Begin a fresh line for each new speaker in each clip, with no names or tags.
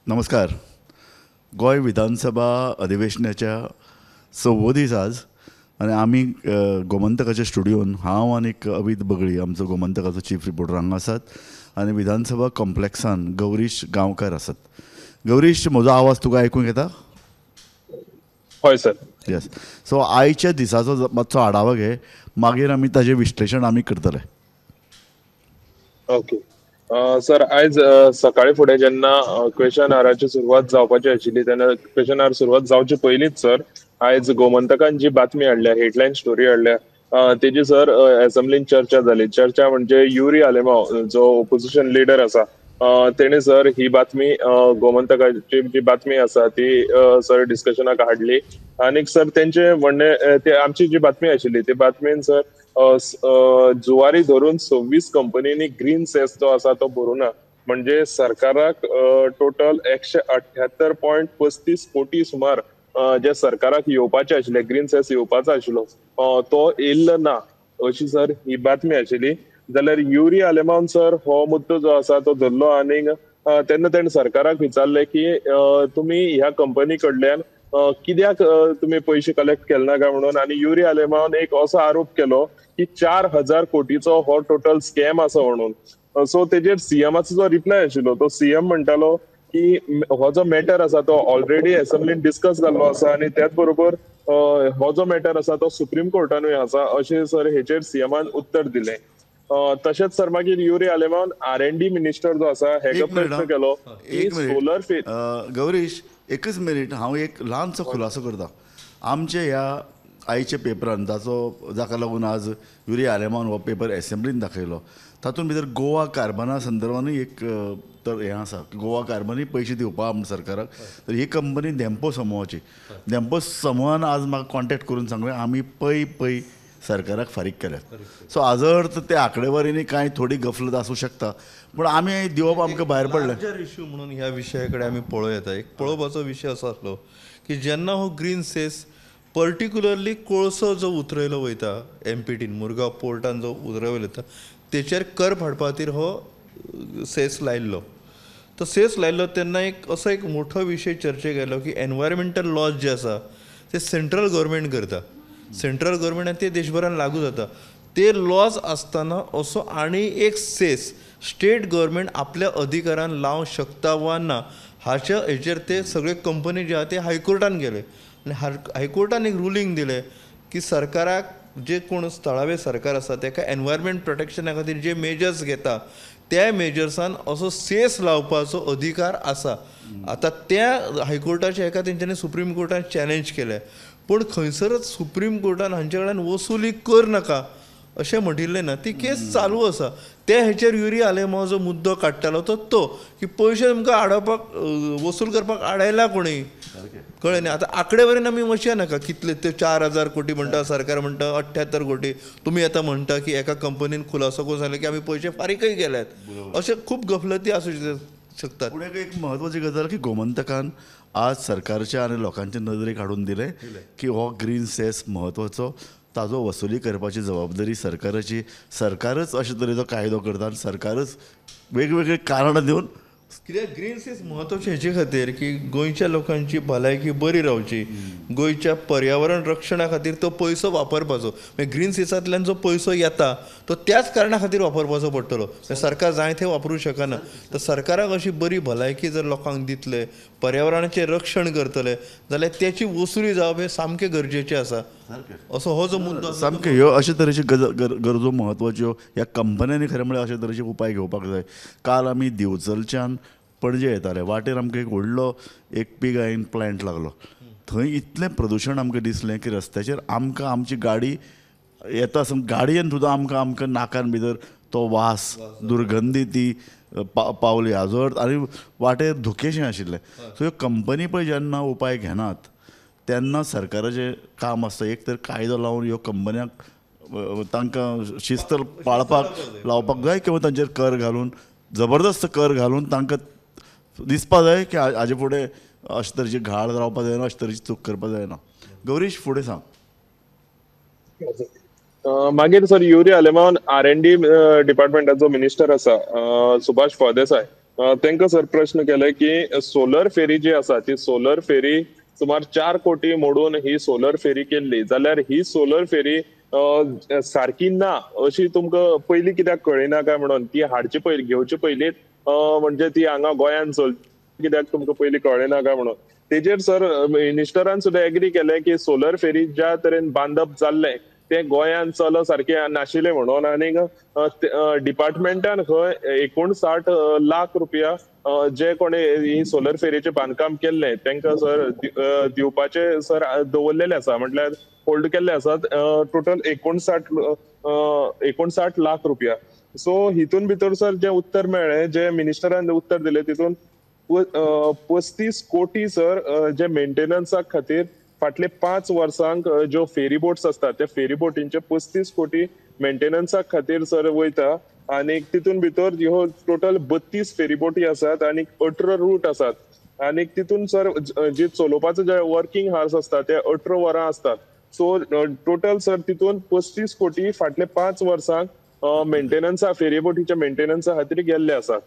नमस्कार. गोय विधानसभा अधिवेशनाच्या 6वो दीस आज आनी आमी गोमंतकाच्या स्टुडियोन हांव आनी अवीत बगळी आमचो गोमंतकाचो चीफ रिपोर्टर हांगा आसात आनी विधानसभा कॉम्प्लेक्सान गौरीश गांवकार आसात. गौरीश, म्हजो आवाज तुका आयकूंक येता?
हय सर.
येस. सो आयच्या दिसाचो मातसो आढावा घे, मागीर आमी ताजें विश्लेशण आमी करतले.
ओके. सर, आयज सकाळी फुडें जेन्ना क्वेश्चन आराची सुरवात जावपाची आशिल्ली तेन्ना क्वेश्चन आर सुरवात जावचे पयलींच सर आयज गोमंतकान जी बातमी हाडल्या, हेडलायन स्टोरी हाडल्या, तेजी सर असेंब्लीन चर्चा जाली. चर्चा म्हणजे युरी आलेमाव जो ओपोजिशन लिडर आसा तेणे सर ही बातमी गोमंतकाची जी बातमी आसा ती सर डिस्कशनाक हाडली. आनीक सर तेंचे म्हणणे ते आमची जी बातमी आशिल्ली ते बातमेन सर जुवारी धरून 26 कंपनींनी ग्रीन सेस जो आसा तो भरूना. म्हणजे सरकाराक टोटल 178.35 कोटी सुमार जे सरकाराक येवपाचे आशिल्ले, ग्रीन सेस येवपाचो आशिल्लो तो येयल्लो ना अशी सर ही बातमी आशिल्ली. जाल्यार युरी आलेमान सर हो मुद्दो जो आसा तो धरलो आनीक तेन्ना तेणें सरकाराक विचारले की तुमी ह्या कंपनी कडल्यान कित्याक तुमी पयशे कलेक्ट केले ना काय म्हणून. आनी युरी आलेमान एक असो आरोप केलो की 4,000 कोटीचो हो टोटल स्कॅम आसा म्हणून. सो तेजेर सीएमाचो जो रिप्लाय आशिल्लो तो सीएम म्हणटालो की हो जो मॅटर आसा तो ऑलरेडी असेंब्लीन डिस्कस जाल्लो आसा आनी त्याच बरोबर हो जो मॅटर आसा तो सुप्रीम कोर्टानूय आसा अशें सर हेचेर सीएमान उत्तर दिलें. तशेंच सर मागीर युरी आलेमान R&D मिनिस्टर जो आसा हेका प्रश्न केलो की सोलर
गौरीश, एकच मिनीट, हांव एक ल्हानसो खुलासो करता. आमच्या ह्या आयच्या पेपरान जाका लागून आज युरी आलेमान हो पेपर असेंब्लीन दाखयलो, तातूंत भितर गोवा कार्बना संदर्भानूय एक तर हें आसा. गोवा कार्बनूय पयशे दिवपा सरकाराक. तर ही कंपनी धेंपो समूहाची. धेंपो समूहान आज म्हाका कॉन्टॅक्ट करून सांगलें आमी पै सरकाराक फारीक केल्यात. सो हाजो अर्थ ते आंकडेवारींनी कांय थोडी गफलत आसूं शकता, पूण आमी दिवप आमकां भायर पडलें.
इश्यू म्हणून ह्या विशया कडेन आमी पळोवं येता. एक पळोवपाचो विशय असो आसलो की जेन्ना हो ग्रीन सेस पर्टिक्युलरली कोळसो जो उतरयलो वयता MPTन मुरगांव पोर्टान जो उतरयलो वयता तेचेर कर फाडपा खातीर हो सेस लायल्लो. तो सेस लायल्लो तेन्ना असो एक मोठो विशय चर्चेक आयलो की एनवायरमेंटल लॉज जे आसा ते सेंट्रल गव्हर्मेंट करता. सेंट्रल गव्हर्मेंटान ते देशभरान लागू जाता. ते लॉज आसतना असो आनी एक सेस स्टेट गव्हर्मेंट आपल्या अधिकारान लावंक शकता वा ना हेचेर ते सगळे कंपनी जे आहा ते हायकोर्टान गेले आनी हायकोर्टान एक रुलींग दिलें की सरकाराक जे कोण स्थळावे सरकार आसा ताका एनवायरमेंट प्रोटेक्शना खातीर जे मेजर्स घेता त्या मेजर्सान असो सेस लावपाचो अधिकार आसा. आतां त्या हायकोर्टाच्या हेका तेंच्यांनी सुप्रीम कोर्टान चॅलेंज केलें, पूण खंयसरच सुप्रीम कोर्टान हांचे कडल्यान वसुली कर नाका अशें म्हणिल्लें ना. ती केस चालू आसा. त्या हेचेर युरी आलेमाव जो मुद्दो काडटालो तो की पयशे तुमकां हाडपाक वसूल करपाक आडायला कोणी कळ्ळें न्ही. आतां आंकडेवारीन आमी वचया नाका कितले ते 4,000 कोटी म्हणटा, सरकार म्हणटा 78 कोटी. तुमी आतां म्हणटा की एका कंपनीन खुलासो करून सांगले की आमी पयशे फारीकय केल्यात. अशे खूब गफलती आसूं शकतात.
पूण एक म्हत्वाची गजाल की गोमंतकान आज सरकारच्या आनी लोकांच्या नदरेक हाडून दिलें की हो ग्रीन सेस म्हत्वाचो, ताजो वसुली करपाची जबाबदारी सरकाराची. सरकारच अशे तरेचो कायदो करता आनी सरकारच वेगवेगळे कारणां दिवन.
कित्याक ग्रीन सेस म्हत्वाचें हेचे खातीर की गोंयच्या लोकांची भलायकी बरी रावची, गोंयच्या पर्यावरण रक्षणा खातीर तो पयसो वापरपाचो. ग्रीन सेसांतल्यान जो पयसो येता तो त्याच कारणां खातीर वापरपाचो पडटलो. सरकार जाय थंय वापरूंक शकना. तर सरकाराक अशी बरी भलायकी जर लोकांक दितले, पर्यावरणाचें रक्षण करतले जाल्यार त्याची वसुली जावप हें सामकें गरजेचें आसा. असो हो जो मुद्दो
सामकें ह्यो अशे तरेच्यो गरजो म्हत्वाच्यो ह्या कंपन्यांनी खरें म्हळ्यार अशे तरेचे उपाय घेवपाक जाय. काल आमी दिवचलच्यान पणजे येताले, वाटेर आमकां एक व्हडलो एक पीग आयन प्लांट लागलो. थंय इतलें प्रदुशण आमकां दिसलें की रस्त्याचेर आमकां आमची गाडी येता गाडयेन सुद्दां आमकां नाकान भितर तो वास, दुर्गंधी ती पावली. हाजो अर्थ आनी वाटेर धुकेशें आशिल्लें. सो ह्यो कंपनी पळय जेन्ना उपाय घेनात तेन्ना सरकाराचें काम आसता एक तर कायदो लावन ह्यो कंपन्यांक तांकां शिस्त पाळपाक लावपाक जाय किंवा तांचेर कर घालून, जबरदस्त कर घालून तांकां दिसपा जाय की हाजे फुडें अशे तरेची घाळ रावपा जायना, अशे तरेची चूक करपा जायना. गौरीश, फुडें सांग.
मागीर सर युरी आलेमान R&D डिपार्टमेंटाचो मिनिस्टर आसा सुभाष फळदेसाय तांकां सर प्रश्न केले की सोलर फेरी जी आसा ती सोलर फेरी सुमार 4 कोटी मोडून ही सोलर फेरी केल्ली जाल्यार ही सोलर फेरी सारकी ना अशी तुमकां पयलीं कित्याक कळिना काय म्हणून ती हाडची पयली घेवची पयलीं म्हणजे ती हांगा गोंयांत चल कित्याक तुमकां पयलीं कळिना काय म्हणून तेजेर सर मिनिस्टरान सुद्दां एग्री केलें की सोलर फेरी ज्या तरेन बांदप जाल्लें ते गोंयांत चलो सारकें नाशिल्लें म्हणून आनीक डिपार्टमेंटान खंय 59 लाख रुपया जे कोणी ही सोलर फेरीचें बांदकाम केल्लें तांकां सर दिवपाचे सर दवरलेले आसा म्हटल्यार होल्ड केल्ले आसात टोटल 59 लाख रुपया. सो हितून भितर सर जे उत्तर मेळ्ळें जे मिनिस्टरान उत्तर दिलें तितून 35 कोटी सर जे मेंटेनन्सा खातीर फाटले 5 वर्सांक ज्यो फेरी बोट्स असतात त्या फेरी बोटींचे 35 कोटी मेंटेनन्सा खातीर सर वयता आणि तितून भितर ह्यो टोटल 32 फेरी बोटी आसात आणि 18 रूट आसात आणि तितून सर जी चलोवपाचो जे वर्किंग हार्स असतात ते 18 वरां असतात. सो टोटल सर तितून 35 कोटी फाटले 5 वर्सांक मेंटेनन्सा फेरी बोटीच्या मेंटेनन्सा खातीर गेल्ले आसात.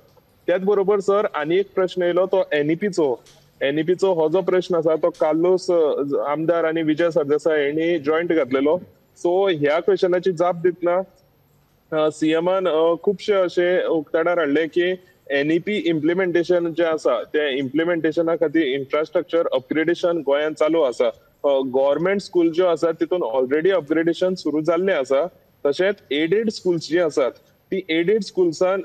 त्याच बरोबर सर आनी एक प्रश्न येयलो तो एनईपीचो हो जो प्रश्न आसा तो कार्लोस आमदार आणि विजय सरदेसाय यांनी जॉईंट घातलेलो. सो ह्या क्वेश्चनाची जाप दितना सीएमान खुबशे असे उक्ताडार हाडले की एनईपी इम्प्लिमेंटेशन जे आसा ते इम्प्लिमेंटेशना खातीर इन्फ्रास्ट्रक्चर अपग्रेडेशन गोंयांत चालू आसा. गव्हर्मेंट स्कूल ज्यो आसात तितून ऑलरेडी अपग्रेडेशन सुरू जाल्लें आसा. तशेंच एडेड स्कूल्स जी आसात ती एडेड स्कूल्सान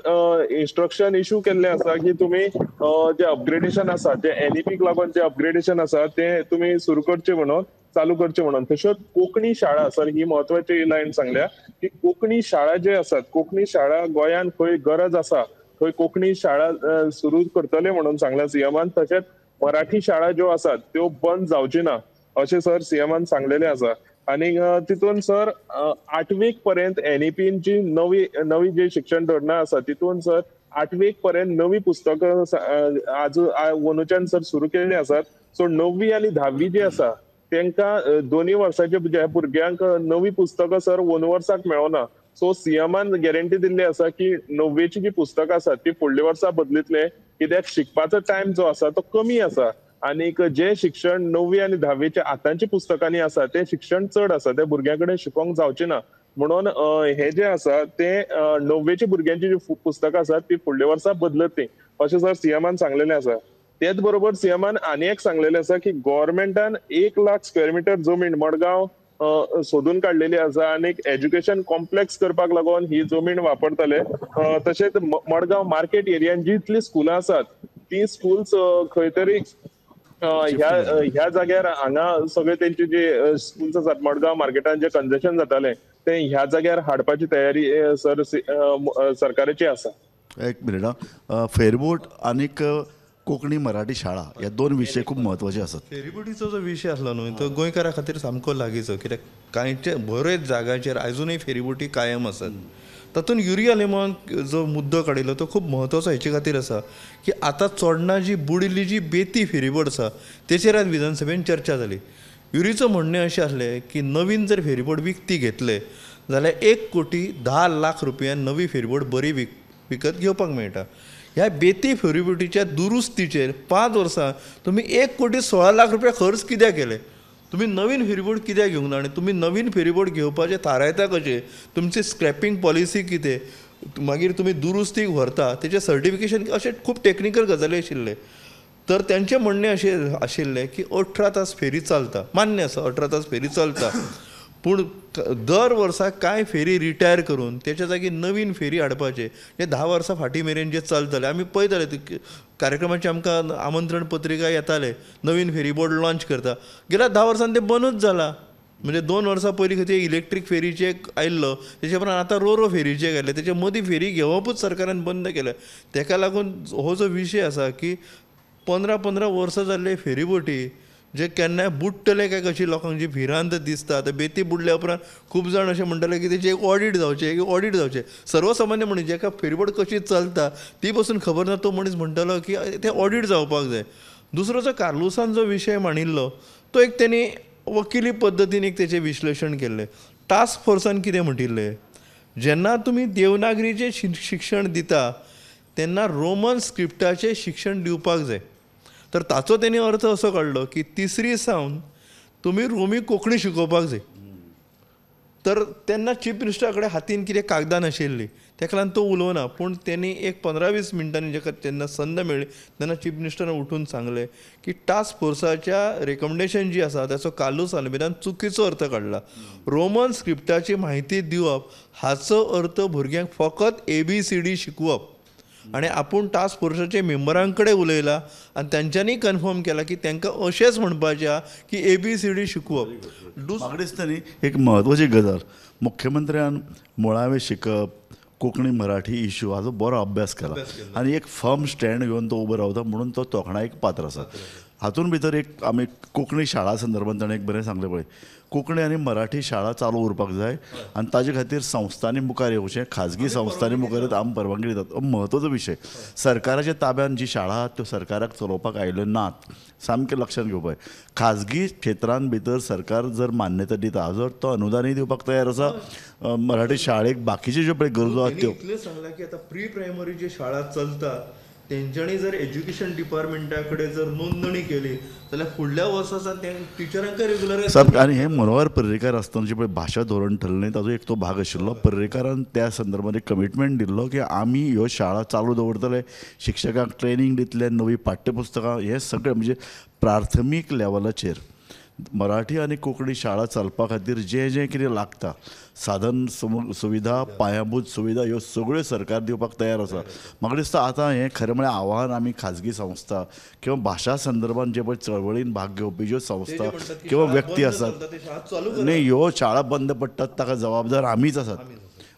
इन्स्ट्रक्शन इश्यू केल्ले आसा की तुम्ही जे अपग्रेडेशन आसा जे एनईपीक लागून जे अपग्रेडेशन आसा ते तुम्ही सुरू करचे म्हणून चालू करचे म्हणून. तशेंच कोंकणी शाळा सर ही महत्वाची लायन सांगल्या की कोंकणी शाळा जे आसात कोंकणी शाळा गोंयांत खंय गरज आसा थंय कोंकणी शाळा सुरू करतले म्हणून सांगल्या सीएमान. तशेंच मराठी शाळा ज्यो आसात त्यो बंद जावची ना अशें सर सीएमान सांगलेले आसा. आणि तितून सर 8वीक पर्यंत एनईपीन जी नवी जी शिक्षण धोरणां आसा तितून सर 8वीक पर्यंत नवी पुस्तकां अंदूच्यान सर सुरू केल्ली आसात. सो 9वी आनी 10वी जी आसा तांकां दोन्ही वर्साच्या भुरग्यांक नवी पुस्तकां सर 1 वर्साक मेळना. सो सीएमान गॅरंटी दिल्ली आसा की 9वेची जी पुस्तकां आसात ती फुडल्या वर्सा बदलितले कित्याक शिकपाचो टायम जो आसा तो कमी आसा. आणि जे शिक्षण 9वी आणि 10वीच्या आतांची पुस्तकांनी आसा ते शिक्षण चड आसा ते भुरग्यांकडे शिकोंक जावचे ना म्हणून हे जे आसा ते 9वेच्या भुरग्यांची जी पुस्तकां आसात ती फुडल्या वर्सा बदलतली अशें सर सीएमान सांगलेले आसा. तेच बरोबर सीएमान आनी एक सांगलेले आसा की गव्हर्मेंटान 1 लाख स्क्वेअर मिटर जमीन मडगांव सोदून काडलेली आसा आणि एज्युकेशन कॉम्प्लेक्स करपाक लागून ही जमीन वापरतले. तशेंच मडगांव मार्केट एरियान जितली स्कुलां आसात ती स्कूल्स खंय तरी ह्या जाग्यार हांगा सगळे तेंचे जे स्कूल्स आसात मडगांव मार्केटान जे कंजेशन जाताले ते ह्या जाग्यार हाडपाची तयारी सर सरकाराची आसा.
एक मिनिट फेरबोट आनीक कोंकणी मराठी शाळा ह्या 2 विशय खूब म्हत्वाचे आसात.
फेरीबोटीचो जो विशय आसलो न्हू तो गोंयकारा खातीर सामको लागींचो कित्याक कांयचे बरेच जाग्यांचेर आजुनूय फेरीबोटी कायम आसात. तातूंत युरिया लेमॉन जो मुद्दो काडिल्लो तो खूब म्हत्वाचो हेचे खातीर आसा की आतां चोडणा जी बुडिल्ली जी बेती फेरीबोट आसा तेचेर आज विधानसभेन चर्चा जाली. युरीचं म्हणणें अशें आसलें की नवीन जर फेरीबोट विकती घेतले जाल्यार 1 कोटी 10 लाख रुपयान नवी फेरीबोट बरी विकत घेवपाक मेळटा. ह्या बेती फेरीबोटीच्या दुरुस्तीचेर 5 वर्सां तुमी 1 कोटी 16 लाख रुपया खर्च कित्याक केले. तुम्ही नवीन फेरीबोट कित्याक घेवंक ना आनी तुमी नवीन फेरीबोट घेवपाचे थारायता कशें तुमची स्क्रॅपिंग पॉलिसी कितें मागीर तुमी दुरुस्तीक व्हरता तेचें सर्टिफिकेशन अशें खूब टॅक्निकल गजाली आशिल्ले. तर तेंचें म्हणणें अशें आशिल्लें की 18 तास फेरी चलता मान्य आसा 18 तास फेरी चलता पूण दर वर्सा कांय फेरी रिटायर करून तेच्या जागी नवीन फेरी हाडपाचे जे 10 वर्सां फाटीं मेरेन जे चलतले आमी पळयताले कार्यक्रमाचे आमकां आमंत्रण पत्रिका येताले नवीन फेरी बोर्ड लॉन्च करता गेल्या 10 वर्सांनी ते बंदूच जाला. म्हणजे 2 वर्सां पयलीं खंय इलेक्ट्रीक फेरीचे आयिल्लो तेच्या उपरांत आतां रोरो फेरीचे गेले तेच्या मदीं फेरी घेवपूच सरकारान बंद केल्या. तेका लागून हो जो विशय आसा की 15-15 वर्सां जाल्ले फेरीबोटी जे केन्नाय बुडटले काय कशी लोकांक जी भिरांत दिसता ते बेती बुडल्या उपरांत खूब जाण अशें म्हणटाले की तेचे एक ऑडीट जावचे सर्वसामान्य मनीस जेका फेरीबोट कशी चलता ती पासून खबर ना तो मनीस म्हणटालो की ते ऑडीट जावपाक जाय. दुसरो जो कार्लोसान जो विशय मांडिल्लो तो एक तेणी वकिली पद्दतीन एक तेचें विश्लेशण केल्लें. टास्क फोर्सान कितें म्हणिल्लें जेन्ना तुमी देवनागरीचें शिक्षण दिता तेन्ना रोमन स्क्रिप्टाचें शिक्षण दिवपाक जाय. तर ताचो तेणी अर्थ असो काडलो की 3री सावन तुमी रोमी कोंकणी शिकोवपाक जाय. तर तेन्ना चीफ मिनिस्टरा कडेन हातीन कितें कागदां नाशिल्लीं, तेका लागून तो उलोवना. पूण तेणी एक 15-20 मिनटांनी जेका तेन्ना संद मेळ्ळी तेन्ना चीफ मिनिस्टरान उठून सांगलें की टास्क फोर्साच्या रेकमेंडेशन जी आसा ताचो कालूस आल्मेदान चुकीचो अर्थ काडला. रोमन स्क्रिप्टाची म्हायती दिवप हाचो अर्थ भुरग्यांक फकत ABCD शिकोवप. आनी आपूण टास्क फोर्साच्या मेंबरां कडेन उलयला आनी तांच्यांनी कन्फर्म केला की तांकां अशेंच म्हणपाचें की ABCD शिकोवप.
म्हाका दिसता न्ही एक म्हत्वाची गजाल, मुख्यमंत्र्यान मुळावें शिकप, कोंकणी मराठी इश्यू हाचो बरो अभ्यास केला आनी एक फर्म स्टँड घेवन तो उबो रावता म्हणून तो तोखणायक पात्र आसा. हातूंत भितर एक आमी कोंकणी शाळा संदर्भांत ताणें एक बरें सांगलें पळय, कोंकणी आनी मराठी शाळा चालू उरपाक जाय आनी ताजे खातीर संस्थांनी मुखार येवचें, खाजगी संस्थांनी मुखार येत आमी परवानगी दितात. हो म्हत्वाचो विशय. सरकाराच्या ताब्यान जी शाळा आहात त्यो सरकाराक चलोवपाक आयल्यो नात, सामकें लक्षांत घेवपाक जाय. खाजगी क्षेत्रांत भितर सरकार जर मान्यता दिता, जर तो अनुदानय दिवपाक तयार आसा मराठी शाळेक, बाकीच्यो ज्यो पळय गरजो आहात त्यो.
इतलें सांगलां की आतां प्री प्रायमरी जी शाळा चलता तेंच्यांनी जर एज्युकेशन डिपार्टमेंटा कडेन जर नोंदणी केली जाल्यार फुडल्या वर्सा ते टिचरांक रेग्युलर
सामकें. आनी हे मनोहर पर्रेकार आसतना जे पळय भाशा धोरण ठरलें ताजो एक तो भाग आशिल्लो. पर्रेकारान त्या संदर्भात एक कमिटमेंट दिल्लो की आमी ह्यो शाळा चालू दवरतले, शिक्षकांक ट्रेनींग दितले, नवी पाठ्यपुस्तकां, हें सगळें म्हणजे प्राथमीक लेवलाचेर मराठी आनी कोंकणी शाळा चलपा खातीर जें जें कितें लागता, साधन सुविधा, पायाभूत सुविधा, ह्यो सगळ्यो सरकार दिवपाक तयार आसा. म्हाका दिसता आतां हें खरें म्हळ्यार आव्हान आमी खाजगी संस्था किंवा भाशा संदर्भात जे पळय चळवळीन भाग घेवपी ज्यो संस्था किंवा व्यक्ती आसात, न्ही ह्यो शाळा बंद पडटात ताका जबाबदार आमीच आसात.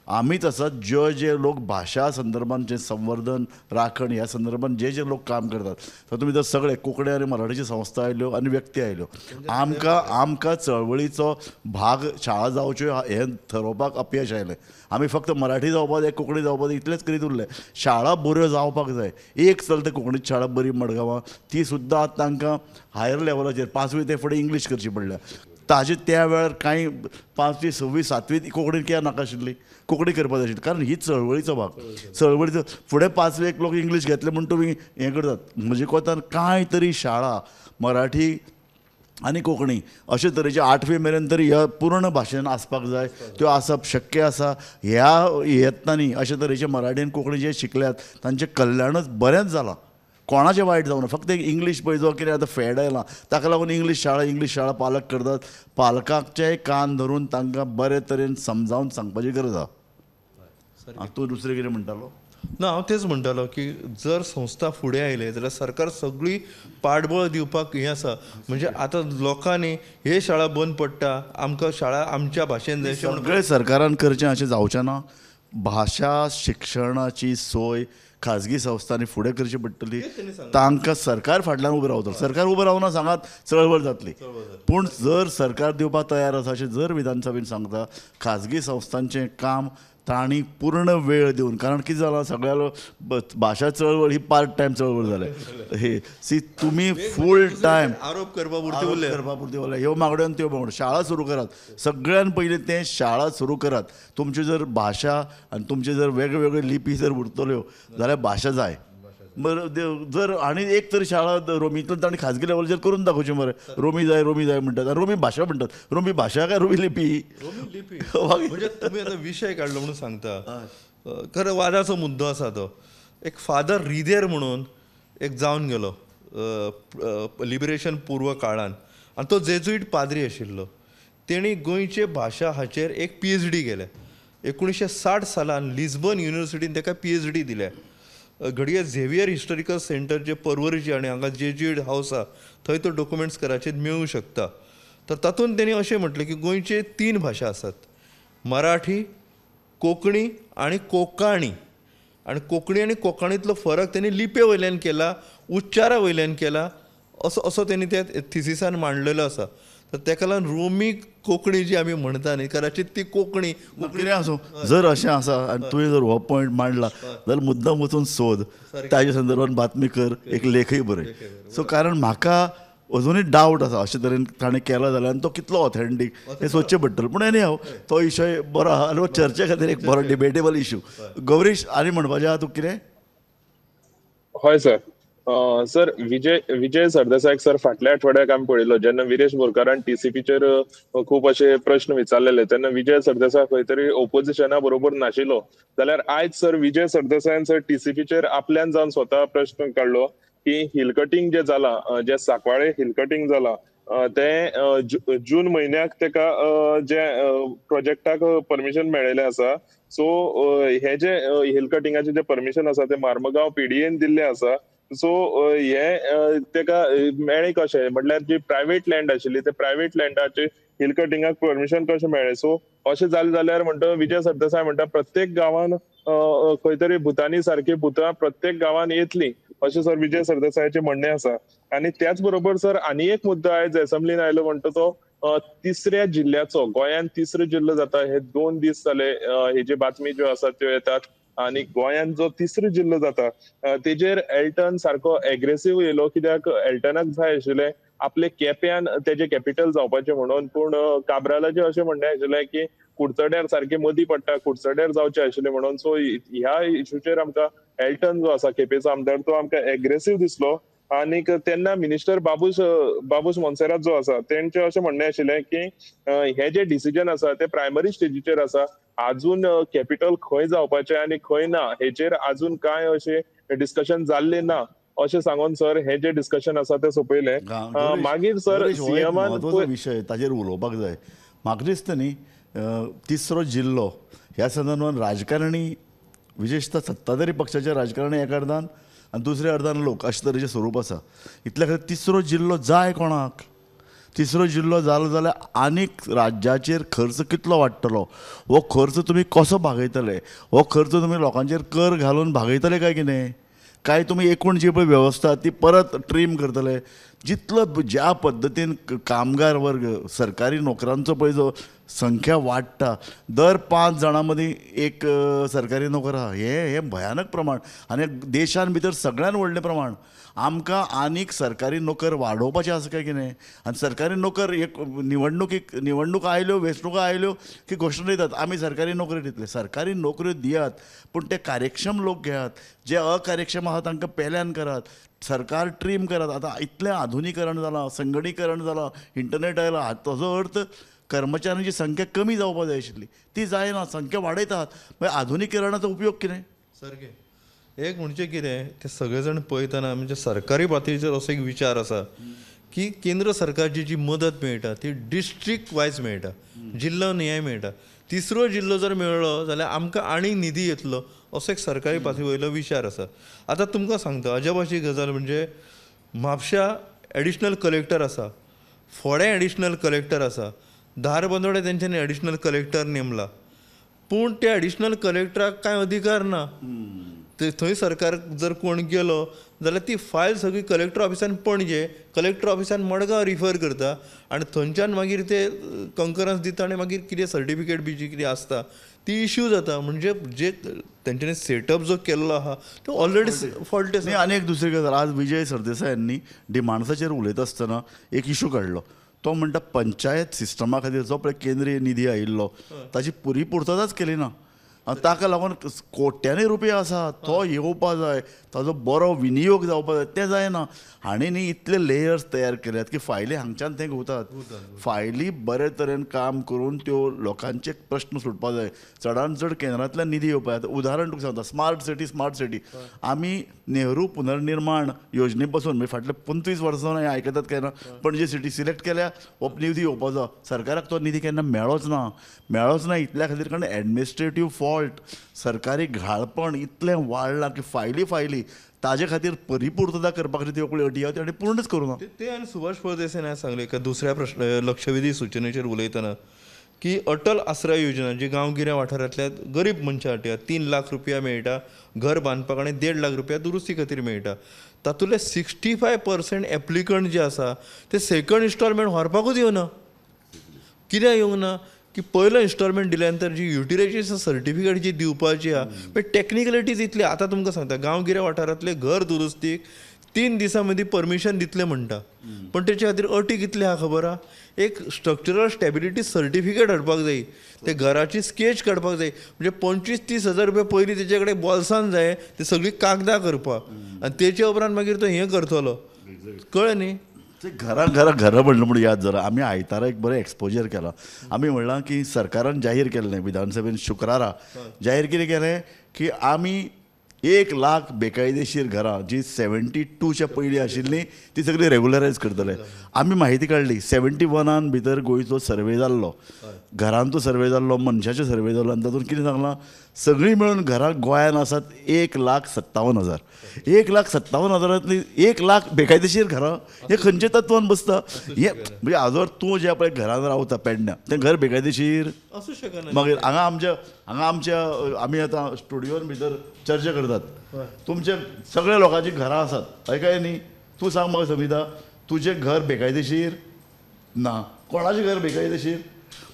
जे लोक भाशा संदर्भात जे संवर्धन राखण ह्या संदर्भात जे लोक काम करतात तातूंत भितर सगळे कोंकणी आनी मराठीची संस्था आयल्यो आनी व्यक्ती आयल्यो. आमकां चळवळीचो भाग शाळा जावच्यो हें ठरोवपाक अपयश आयलें. आमी फक्त मराठी जावपाक जाय, कोंकणी जावपाक जाय इतलेंच करीत उरले. शाळा बऱ्यो जावपाक जाय. एक चलता कोंकणीची शाळा बरी मडगांवां, ती सुद्दां आतां तांकां हायर लेवलाचेर 5वी ते फुडें इंग्लीश करची पडल्या. ताजे त्या वेळार कांय 5वी 6वी 7वी कोंकणी कित्याक नाका आशिल्ली, कोंकणी करपाक जाय आशिल्ली, कारण ही चळवळीचो भाग. चळवळीचो फुडें 5वेक लोक इंग्लीश घेतले म्हूण तुमी हें करतात. म्हजे कोतान कांय तरी शाळा मराठी आनी कोंकणी अशे तरेचे 8वी मेरेन तरी ह्या पूर्ण भाशेन आसपाक जाय. त्यो आसप शक्य आसा. ह्या यत्नांनी अशे तरेचे मराठी आनी कोंकणी जे शिकल्यात तांचें कल्याणच बरेंच जालां, कोणाचें वायट जावना. फक्त एक इंग्लीश पळय जो कितें आतां फॅड आयलां ताका लागून इंग्लीश शाळा पालक करतात. पालकांचेय कान धरून तांकां बरे तरेन समजावन सांगपाची गरज आसा. तूं दुसरें कितें म्हणटालो?
ना, हांव तेच म्हणटालो की जर संस्था फुडें आयले जाल्यार सरकार सगळी पाठबळ दिवपाक हें आसा. म्हणजे आतां लोकांनी हे शाळा बंद पडटा, आमकां शाळा आमच्या भाशेन जाय अशें
सगळें सरकारान करचें अशें जावचें ना. भाशा शिक्षणाची सोय खाजगी संस्थांनी फुडें करची पडटली. तांकां सरकार फाटल्यान उबें रावतलो. सरकार उबें रावना सांगात चळवळ जातली. पूण जर सरकार दिवपाक तयार आसा अशें जर विधानसभेन सांगता, खाजगी संस्थांचें काम तांणी पूर्ण वेळ दिवन, कारण कितें जालां सगळ्या भाशा चळवळ ही पार्ट टायम चळवळ जाल्या. हे सी तुमी फूल टायम
आरोप करपा पुरते
उरले. ह्यो मागण्यो आनी त्यो मागण्यो. शाळा सुरू करात. सगळ्यान पयलीं तें शाळा सुरू करात. तुमच्यो जर भाशा आनी तुमचे जर वेगवेगळ्यो लिपी जर उरतल्यो जाल्यार भाशा जाय. बरं, जर आनी एक तरी शाळा रोमींतल्यान तांणी खाजगी लेवलाचेर करून दाखोवचें मरे. रोमी जाय म्हणटात आनी रोमी भाशा म्हणटात. रोमी भाशा काय रोमी लिपी?
म्हणजे तुम्ही आता विशय काडलो म्हणून सांगता. खरं वादाचो मुद्दो आसा तो. एक फादर रिदेर म्हणून एक जावन गेलो लिबरेशन पूर्व काळान, आनी तो जेजुईट पाद्री आशिल्लो. तेणी गोंयचे भाशा हाचेर एक PhD केल्या. 1960 सालान लिस्बन युनिवर्सिटीन ताका PhD दिल्या. घडये झेवियर हिस्टॉरिकल सेंटर जे पर्वरीचे आनी हांगा जेजुईट हावस आसा थंय तो डॉक्युमेंट्स कराचेर मेळूंक शकता. तर तातूंत तेणी अशें म्हटलें की गोंयचे 3 भाशा आसात, मराठी, कोंकणी आनी कोंकणी. आनी कोंकणी आनी कोंकणींतलो फरक तेणी लिपे वयल्यान केला, उच्चारा वयल्यान केला, असो तेणी त्या थिसिसान मांडलेलो आसा. तर ताका लागून रोमी कोंकणी जी आमी म्हणटा न्ही, कदाचित ती कोंकणी
कितें आसूं. जर अशें आसा आनी तुवें जर हो पॉयंट मांडला जाल्यार मुद्दाम वचून सोद, ताजे संदर्भात बातमी कर, एक लेखय बरय. सो कारण म्हाका अजुनूय डावट आसा अशे तरेन ताणें केला जाल्यार तो कितलो ऑथेंटीक हें सोदचें पडटलें. पूण एनी हांव तो विशय बरो आहा आनी चर्चे खातीर एक बरो डिबेटेबल इश्यू. गौरीश, आनी म्हणपाचें आहा तुका कितें?
हय सर. सर विजय सरदेसायक सर फाटल्या आठवड्याक आमी पळयलो जेन्ना विरेश बोरकारान टीसीपीचेर खूब अशे प्रश्न विचारलेले तेन्ना विजय सरदेसाय खंय तरी ओपोजिशना बरोबर नाशिल्लो. जाल्यार आयज सर विजय सरदेसायान सर टीसीपीचेर आपल्यान जावन स्वता प्रश्न काडलो की हिल कटिंग जे जाला, जे सांकवाळे हिल कटिंग जाला ते जून म्हयन्याक तेका जे प्रोजेक्टाक परमिशन मेळिल्लें आसा. सो हे जे हिल कटिंगाचे जे परमिशन आसा ते मार्मगांव पीडीएन दिल्ले आसा. सो हे तेका मेळ्ळें कशें म्हटल्यार जी प्रायव्हेट लँड आशिल्ली ते प्रायव्हेट लँडाचे हिल कटिंगाक परमिशन कशें मेळ्ळें. सो अशें जालें जाल्यार म्हणटा विजय सरदेसाय म्हणटा प्रत्येक गांवांत खंय तरी भुतानी सारखी भुतां प्रत्येक गांवांत येतली अशें सर विजय सरदेसायाचें म्हणणें आसा. आणि त्याच बरोबर सर आनी एक मुद्दो आयज असेंब्लीन आयलो म्हणटा तो तिसऱ्या जिल्ह्याचो गोंयांत तिसरो जिल्लो जाता. हे 2 दीस जाले हे जे बातमी ज्यो आसात त्यो येतात आणि गोंयांत जो तिसरो जिल्लो जाता तेजेर एल्टन सारको एग्रेसिव्ह येयलो कित्याक एल्टनाक जाय आशिल्लें आपले केप्यान तेजे कॅपिटल जावपाचें म्हणून. पूण काब्रालाचें अशें म्हणणें आशिल्लें की कुडचड्यार सारकें मदीं पडटा कुडचड्यार जावचें आशिल्लें म्हणून. सो ह्या इशूचेर आमकां एल्टन जो आसा केपेंचो आमदार तो आमकां एग्रेसिव्ह दिसलो. आनीक तेन्ना मिनिस्टर बाबूस मोन्सेरात जो आसा तेंचें अशें म्हणणें आशिल्लें की हे जे डिसिजन आसा ते प्रायमरी स्टेजीचेर आसा. अजून कॅपिटल खंय जावपाचें आनी खंय ना हेचेर अजून कांय अशें डिस्कशन जाल्लें ना अशें सांगून सर हे जे डिस्कशन आसा ते सोंपयलें. मागीर सर सीएमान
महत्वाचो विशय ताजेर उलोवपाक जाय. म्हाका दिसता न्ही तिसरो जिल्लो ह्या संदर्भात राजकारणी विशेषतः सत्ताधारी पक्षाचे राजकारणी एका अर्दान आनी दुसऱ्या अर्दान लोक अशे तरेचें स्वरूप आसा. इतल्या खातीर तिसरो जिल्लो जाय कोणाक. तिसरो जिल्लो जालो जाल्यार आनीक राज्याचेर खर्च कितलो वाडटलो, हो खर्च तुमी कसो भागयतले, हो खर्च तुमी लोकांचेर कर घालून भागयतले काय कितें, काय तुमी एकूण जी पळय वेवस्था ती परत ट्रीम करतले. जितलो ज्या पद्दतीन कामगार वर्ग सरकारी नोकरांचो पळय जो संख्या वाडटा दर 5 जाणां मदीं एक सरकारी नोकर आहा हे भयानक प्रमाण आनी देशान भितर सगळ्यान व्हडलें प्रमाण. आमकां आनीक सरकारी नोकर वाडोवपाचें आसा काय कितें. आनी सरकारी नोकर एक निवडणूक आयल्यो वेंचणुका आयल्यो की घोशणा दितात आमी सरकारी नोकरी दितले. सरकारी नोकऱ्यो दियात पूण ते कार्यक्षम लोक घेयात. जे अकार्यक्षम आहात तांकां पेल्यान करात. सरकार ट्रीम करात. आतां इतलें आधुनीकरण जालां, संगणीकरण जालां, इंटरनेट आयला. ताजो अर्थ कर्मचाऱ्यांची संख्या कमी जावपाक जाय आशिल्ली ती जायना, संख्या वाडयतात. मागीर आधुनीकरणाचो उपयोग कितें.
सारकें. एक म्हणजे कितें ते सगळे जाण पळयतना म्हणजे सरकारी पातळीचेर असो एक विचार आसा की केंद्र सरकारची जी मदत मेळटा ती डिस्ट्रिक्ट वायज मेळटा, जिल्लो नियाय मेळटा. तिसरो जिल्लो जर मेळ्ळो जाल्यार आमकां आनीक निधी येतलो असो एक सरकारी पातळी वयलो विचार आसा. आतां तुमकां सांगता अजापाची गजाल म्हणजे म्हापशा एडिशनल कलेक्टर आसा, फोडें एडिशनल कलेक्टर आसा, धारबांदोडे तेंच्यांनी एडिशनल कलेक्टर नेमला. पूण त्या एडिशनल कलेक्टराक कांय अधिकार ना. थंय सरकार जर कोण गेलो जाल्यार ती फायल सगळी कलेक्टर ऑफिसान पणजे, कलेक्टर ऑफिसान मडगांव रिफर करता आनी थंयच्यान मागीर ते कंकरन्स दिता आनी मागीर कितें सर्टिफिकेट बी जी कितें आसता ती इश्यू जाता. म्हणजे जे तेंच्यांनी सेटअप जो केल्लो आहा तो ऑलरेडी फॉल्ट आसा.
आनी एक दुसरी गजाल आज विजय सरदेसायांनी डिमांड्साचेर उलयता आसतना एक इशू काडलो. तो म्हणटा पंचायत सिस्टमा खातीर जो पळय केंद्रीय निधी आयिल्लो ताची पुरी पुर्तताच केली ना. ताका लागून कोट्यांनी रुपया आसा तो येवपा जाय, ताजो बरो विनियोग जावपा जाय, तें जायना. हांणी न्ही इतले लेयर्स तयार केल्यात की फायली हांगच्यान थंय घुंवतात. फायली बरे तरेन काम करून त्यो लोकांचे प्रश्न सुटपा जाय. चडांत चड केंद्रांतल्यान निधी येवपा जाय. उदाहरण तुका सांगता स्मार्ट सिटी आमी नेहरू पुनर्निर्माण योजने पासून म्हणजे फाटले 25 वर्सां हें आयकतात काय ना. पणजे सिटी सिलेक्ट केल्या हो निधी येवपाचो. सरकाराक तो निधी केन्ना मेळोच ना. इतल्या खातीर कारण एडमिनिस्ट्रेटीव फॉल्ट सरकारी घाळपण इतलें वाडलां की फायली ताजे खातीर परिपूर्तता करपा खातीर त्यो अटी आहा त्यो आनी पूर्णच करूं ना.
ते आनी सुभाष फळदेसायान सांगलें एका दुसऱ्या लक्षवेधी सुचनेचेर उलयतना की अटल आश्रय योजना जी गांवगिऱ्या वाठारांतल्या गरीब मनशां खातीर 3 लाख रुपया मेळटा घर बांदपाक आनी 1.5 लाख रुपया दुरुस्ती खातीर मेळटा. तातूंतले 65% एप्लिकंट जे आसा ते सेकंड इन्स्टॉलमेंट व्हरपाकूच येवना. कित्याक येवंक ना की पयलो इन्स्टॉलमेंट दिल्या नंतर जी युटिलायझेशन सर्टिफिकेट जी दिवपाची आहा पण टेक्निकलिटीज इतली. आतां तुमकां सांगता गांवगिऱ्या वाठारांतले घर दुरुस्तीक 3 दिसां मदीं परमिशन दितले म्हणटा, पण तेचे खातीर अटी कितले आहा खबर आहा? एक स्ट्रक्चरल स्टॅबिलिटी सर्टिफिकेट हाडपाक जाय, ते घराची स्केच काडपाक जाय, म्हणजे 25-30 हजार रुपया पयलीं तेचे कडेन बॉल्सान जाय ते सगळीं कागदां करपाक, आनी तेचे उपरांत मागीर तो हें करतलो. कळ्ळें न्ही?
ते घरां म्हणलं म्हणून याद जालां. आमी आयतारा एक बरें एक्सपोजर केलां. आमी म्हणलां की सरकारान जाहीर केल्लें, विधानसभेन शुक्रारा जाहीर कितें केलें की आमी 1 लाख बेकायदेशीर घरां जी 72च्या पयलीं आशिल्लीं ती सगळीं रेगुलरायज करतले. आमी म्हायती काडली 71 भितर गोंयचो सर्वे जाल्लो, घरांचो सर्वे जाल्लो, मनशाचो सर्वे जाल्लो, आनी तातूंत कितें सांगलां सगळीं मेळून घरां गोंयांत आसात 1,57,000. 1,57,000 1 लाख बेकायदेशीर घरां, हें खंयच्या तत्वान बसता? हें म्हणजे आजवर तूं जे पळय घरांत रावता पेडण्या तें घर बेकायदेशीर
असू शकना.
मागीर हांगा आमच्या आमी आतां स्टुडियोन भितर चर्चा करतात, तुमचे सगळ्या लोकांची घरां आसात, हय न्ही? तूं सांग म्हाका समिता, तुजें घर बेकायदेशीर ना, कोणाचें घर बेकायदेशीर?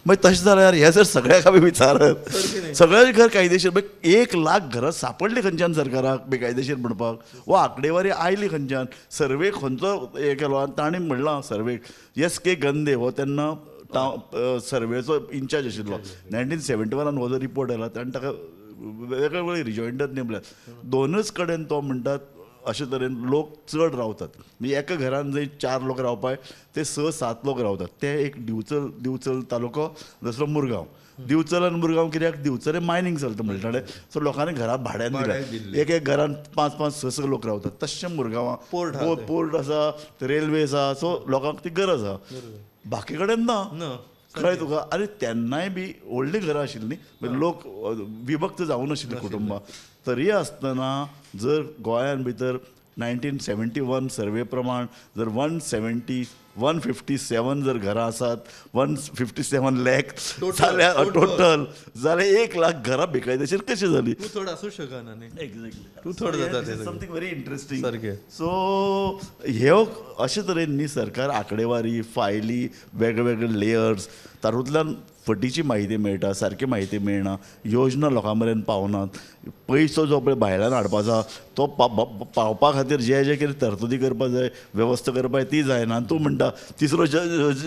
मागीर तशें जाल्यार हे जर सगळ्याक आमी विचारत सगळ्यांचें घर कायदेशीर, मागीर 1 लाख घरां सापडली खंयच्यान सरकाराक बेकायदेशीर म्हणपाक? वो आंकडेवारी आयली खंयच्यान? सर्वे खंयचो हें केलो? आनी ताणें म्हणलां सर्वेक, S.K. गंदे हो तेन्ना सर्वेचो इन्चार्ज आशिल्लो. 1971 हो जो रिपोर्ट आयला ताणें ताका वेगवेगळे रिजॉयंटर नेमल्यात. दोनूच कडेन तो म्हणटात अशे तरेन लोक चड रावतात. म्हणजे एका घरान जंय 4 लोक रावपाक ते 6-7 लोक रावतात. ते एक दिवचल तालुको, दुसरो मुरगांव. दिवचल आनी मुरगांव कित्याक? दिवचल मायनींग चलता म्हणटाले, सो लोकांनी घरां भाड्यान दिल्या. एक घरान 5-5, 6 लोक रावतात. तशें मुरगांवां पोर्ट आसा, रेल्वे आसा, सो लोकांक ती गरज आसा. बाकी कडेन ना. कळ्ळें तुका? आनी तेन्नाय बी व्हडलीं घरां आशिल्लीं, लोक विभक्त जावून आशिल्लीं कुटुंबां. तरी आसतना जर गोंयान भितर 1971 सर्वे प्रमाण जर 157 जर घरां आसात, 157 लाख जाल्यार टोटल, जाल्यार 1 लाख घरां बेकायदेशीर कशी जाली?
तूं थोडं असू शकना न्ही.
एक्झॅक्टली.
तूं थोडं जाता तें
समथींग व्हेरी इंटरेस्टिंग.
सारकें.
सो ह्यो अशे तरेन न्ही सरकार आंकडेवारी, फायली, वेगवेगळे लेयर्स, तातूंतल्यान फटीची म्हायती मेळटा, सारकी म्हायती मेळना, योजना लोकां मेरेन पावनात. पयसो जो पळय भायल्यान हाडपाचो तो पावपा खातीर जे कितें तरतुदी करपा जाय, वेवस्था करपा जाय ती जायना. तूं म्हणटा तिसरो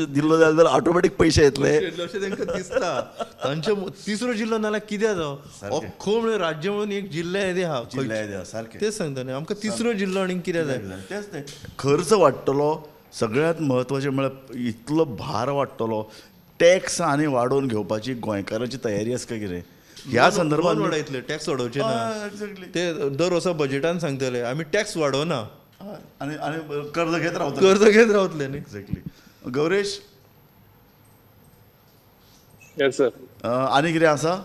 दिल्लो जाल्यार ऑटोमॅटीक पयशे येतले
अशें तांकां दिसता. तांचे तिसरो जिल्लो नाल्यार कितें जावं? अख्खो म्हणून राज्य म्हणून एक जिल्ले येदे आहा
सारकें.
तेच सांगता न्ही, आमकां तिसरो जिल्लो आनी कितें जाय?
तेच तें खर्च वाडटलो. सगळ्यांत म्हत्वाचें म्हळ्यार इतलो भार वाडटलो. टॅक्स आनी वाडोवन घेवपाची गोंयकारांची तयारी आसा काय कितें? ह्या संदर्भात
वाडयतले, टॅक्स वाडोवचे ना.
एक्झॅक्टली.
ते दर वर्सा बजेटान सांगतले आमी टॅक्स वाडोवना,
आनी कर्ज घेत रावता.
कर्ज घेत रावतले न्ही.
एक्झॅक्टली. Gauresh,
yes sir.
आनी कितें आसा?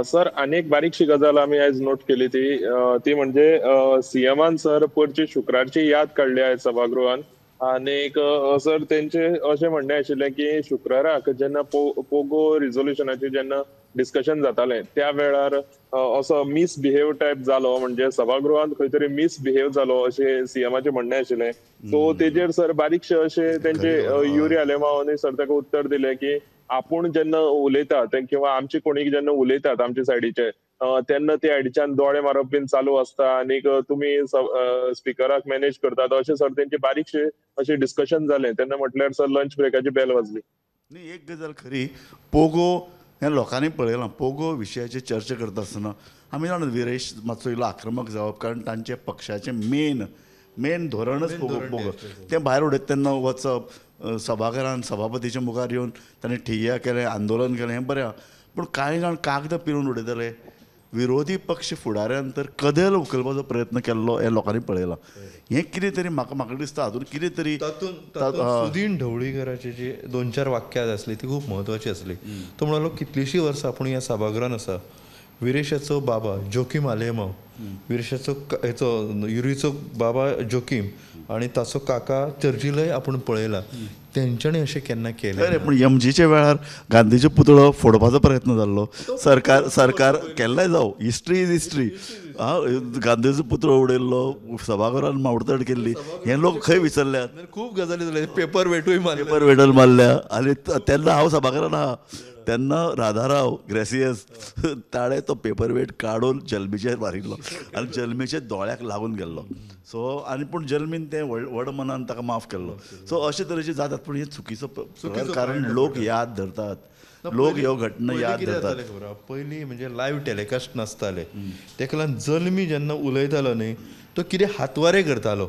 सर आनी एक बारीकशी गजाल आमी आयज नोट केली ती म्हणजे सीएमान सर परची शुक्रारची याद काडली आयज सभागृहान. आनीक सर तेंचे अशें म्हणणें आशिल्लें की शुक्राराक जेन्ना पोगो रिझोल्युशनाचेर जेन्ना डिस्कशन जातालें त्या वेळार असो मिसबिहेव टायप जालो, म्हणजे सभागृहांत खंय तरी मिसबिहेव जालो अशें सीएमाचें म्हणणें आशिल्लें. सो तेजेर सर बारीकशे अशें तेंचे युरी आलेमांनी सर ताका उत्तर दिलें की आपूण जेन्ना उलयतात किंवा आमचे कोणीक जेन्ना उलयतात आमचे सायडीचे तेन्ना ते आयडीच्यान दोळे मारप बीन चालू आसता आनीक तुमी स्पिकराक मॅनेज करतात अशें सर तेंचे बारीकशे अशें डिस्कशन जालें. तेन्ना म्हटल्यार सर लंच ब्रेकाची बेल वाजली.
न्ही, एक गजाल खरी, पोगो हें लोकांनी पळयलां. पोगो विशयाचेर चर्चा करता आसतना आमी जाणा विरेश मातसो इल्लो आक्रमक जावप, कारण तांचे पक्षाचें मेन धोरणच पोगो तें भायर उडयता तेन्ना वचप, सभाघरांत सभापतीच्या मुखार येवन ताणें ठिय्या केलें, आंदोलन केलें, हें बरें आहा. पूण कांय जाण कागदां पिरून उडयताले. विरोधी पक्ष फुडाऱ्यान तर कदेल उखलपाचो प्रयत्न केल्लो हें लोकांनी पळयलां. हें कितें तरी म्हाका दिसता हातूंत कितें तरी
सुदीन ढवळीकराची जी 2-4 वाक्यां आसली ती खूब म्हत्वाची आसली. तो म्हणलो कितलींशीं वर्सां आपूण ह्या सभागृहान आसा. विरेशाचो बाबा जोकीम आलेमांव, विरेशाचो युरीचो बाबा जोकीम आनी ताचो काका चर्चिलय आपूण पळयला. तेंच्यांनी अशें केन्ना केलें.
पूण एमजीच्या वेळार गांधीचो पुतळो फोडपाचो प्रयत्न जाल्लो. सरकार केल्लें जावं, हिस्ट्री इज हिस्ट्री. गांधीचो पुतळो उडयल्लो, सभागृहान मावडतड केल्ली, हे लोक खंय विसरल्यात.
खूब गजाली जाल्यो. पेपर वेटूय
मारल्या. आनी तेन्ना हांव सभागृहान आहा तेन्ना राधाराव ग्रेसियस ताणे तो पेपर वेट काडून जल्मीचेर मारिल्लो. आनी जल्मेच्या दोळ्याक लागून गेल्लो. सो आनी पूण जल्मीन तें व्हड मनान ताका माफ केल्लो. सो अशे तरेचे जातात, पूण हे चुकीचो प्रकार, कारण लोक याद धरतात, लोक ह्यो घटना याद धरतात.
पयलीं म्हणजे लायव्ह टॅलिकास्ट नासताले, तेका लागून जल्मी जेन्ना उलयतालो न्ही तो कितें हातवारे करतालो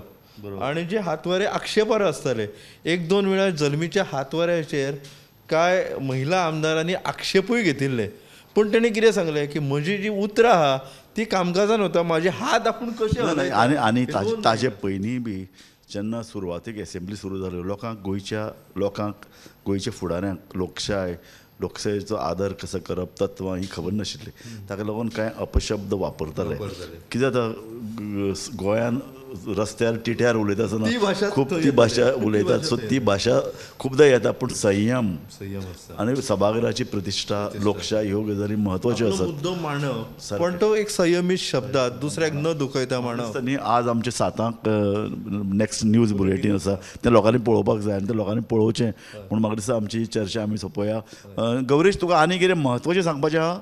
आनी जे हातवारे आक्षेपार आसताले. एक दोन वेळा जल्मीच्या हातवाऱ्याचेर कांय महिला आमदारांनी आक्षेपूय घेतिल्ले, पूण तेणी कितें सांगलें की म्हजी जी उतरां आहा ती कामकाजान वता, म्हाजे हात आपूण कशे हलयता.
आनी ताजे पयलीं बी जेन्ना सुरवातेक एसेंब्ली सुरू जाल्यो, लोकांक गोंयच्या फुडाऱ्यांक लोकशायेचो आदर कसो करप, तत्वां ही खबर नाशिल्ली. ताका लागून कांय अपशब्द वापरताले. कितें जाता गोंयान रस्त्यार टिट्यार उलयता आसतना खूब ती भाशा उलयतात. सो ती भाशा खुबदां येता, पूण संयम आनी सभागृहाची प्रतिश्ठा, लोकशाय ह्यो गजाली म्हत्वाच्यो आसात.
मुद्दो मांडप, पण तो एक संयमीत शब्दात दुसऱ्याक न दुखयता मांडप.
न्ही आज आमचे 7 नॅक्स्ट न्यूज बुलेटीन आसा, तें लोकांनी पळोवपाक जाय आनी तें लोकांनी पळोवचें. पूण म्हाका दिसता आमची चर्चा आमी सोंपोवया. गौरीश, तुका आनी कितें म्हत्वाचें सांगपाचें आहा?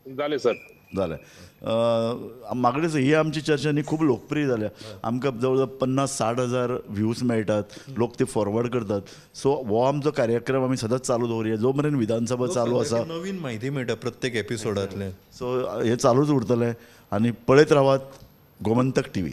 जालें सर.
जालें. म्हाका दिसता ही आमची चर्चा न्ही खूब लोकप्रिय जाल्या. आमकां जवळ जवळ 50-60 हजार व्ह्यूज मेळटात, लोक ते फॉरवर्ड करतात. सो हो आमचो कार्यक्रम आमी सदांच चालू दवरया जो मेरेन विधानसभा चालू आसा.
नवीन म्हायती मेळटा प्रत्येक एपिसोडांतल्यान.
सो हे चालूच उरतलें आनी पळयत रावात गोमंतक TV.